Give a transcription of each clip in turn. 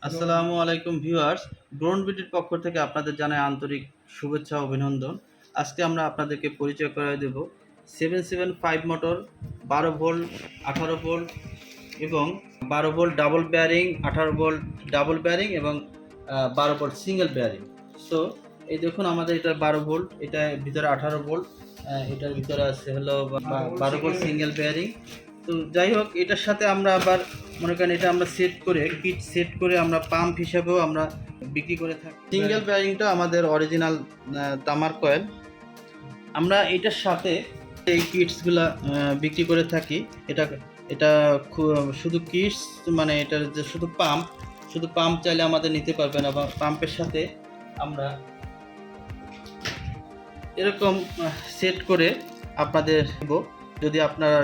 আসসালামু আলাইকুম viewers, drone বিডির পক্ষ থেকে আপনাদের জানাই আন্তরিক শুভেচ্ছা ও অভিনন্দন। আজকে আমরা আপনাদেরকে পরিচয় করায় দেব 775 মোটর 12 ভোল্ট 18 ভোল্ট এবং 12 volt double bearing, 18 volt double bearing এবং 12 ভোল্ট সিঙ্গেল বেয়ারিং। সো এই দেখুন আমাদের এটা 12 ভোল্ট, এটা ভিতরে 18 ভোল্ট, এটার ভিতরে আছে হলো 12 ভোল্ট সিঙ্গেল বেয়ারিং। তো যাই হোক, এটার সাথে আমরা আবার মনে করেন এটা আমরা সেট করে কিট সেট করে আমরা পাম্প হিসাবেও আমরা বিক্রি করে থাকি। সিঙ্গেল বেয়ারিংটা আমাদের অরিজিনাল তামার কয়েল। আমরা এটার সাথে এই কিটসগুলা বিক্রি করে থাকি। এটা এটা শুধু কিটস, মানে এটার যে শুধু পাম্প চাইলে আমাদের নিতে পারবেন, এবং পাম্পের সাথে আমরা এরকম সেট করে আপনাদের দেব। যদি আপনারা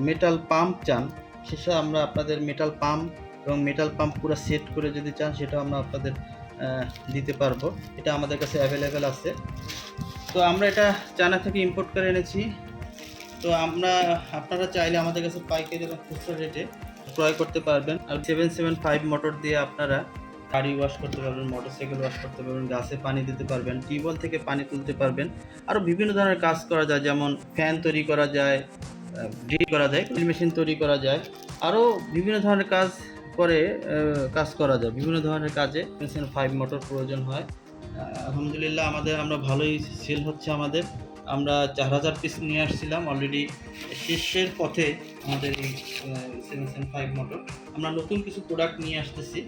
মেটাল পাম্প চান, সেটা আমরা আপনাদের মেটাল পাম্প এবং মেটাল পাম্প পুরো সেট করে যদি চান, সেটা আমরা আপনাদের দিতে পারবো। এটা আমাদের কাছে অ্যাভেলেবেল আছে। তো আমরা এটা চায়না থেকে ইম্পোর্ট করে এনেছি। তো আপনারা চাইলে আমাদের কাছে পাইকারি এবং খুচরা রেটে ক্রয় করতে পারবেন। আর 775 মোটর দিয়ে আপনারা গাড়ি ওয়াশ করতে পারবেন, মোটরসাইকেল ওয়াশ করতে পারবেন, গাছে পানি দিতে পারবেন, টিউবওয়েল থেকে পানি তুলতে পারবেন। আরও বিভিন্ন ধরনের কাজ করা যায়, যেমন ফ্যান তৈরি করা যায়, ড্রিল করা যায়, ড্রিল মেশিন তৈরি করা যায়, আরও বিভিন্ন ধরনের কাজ করা যায়। বিভিন্ন ধরনের কাজে 775 মোটর প্রয়োজন হয়। আলহামদুলিল্লাহ আমরা ভালোই সেল হচ্ছে আমাদের। আমরা 4000 পিস নিয়ে আসছিলাম, অলরেডি শেষের পথে আমাদের এই 775 মোটর। আমরা নতুন কিছু প্রোডাক্ট নিয়ে আসতেছি,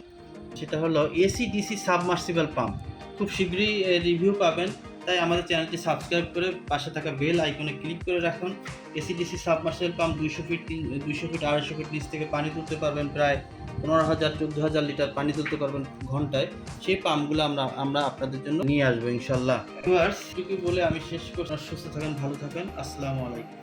সেটা হলো এসি ডিসি সাবমার্সিবল পাম্প। খুব শীঘ্রই রিভিউ পাবেন, তাই আমাদের চ্যানেলটি সাবস্ক্রাইব করে পাশে থাকা বেল আইকনে ক্লিক করে রাখুন। AC DC submersible pump 200 feet 250 feet নিচ থেকে পানি তুলতে পারবেন, প্রায় 15000 14000 লিটার পানি তুলতে পারবেন ঘন্টায়। সেই পাম্পগুলো আমরা আপনাদের জন্য নিয়ে আসবো ইনশাল্লাহ। ভিউয়ার্স, এটুকু বলে আমি শেষ করছি। সুস্থ থাকেন, ভালো থাকেন, আসসালামু আলাইকুম।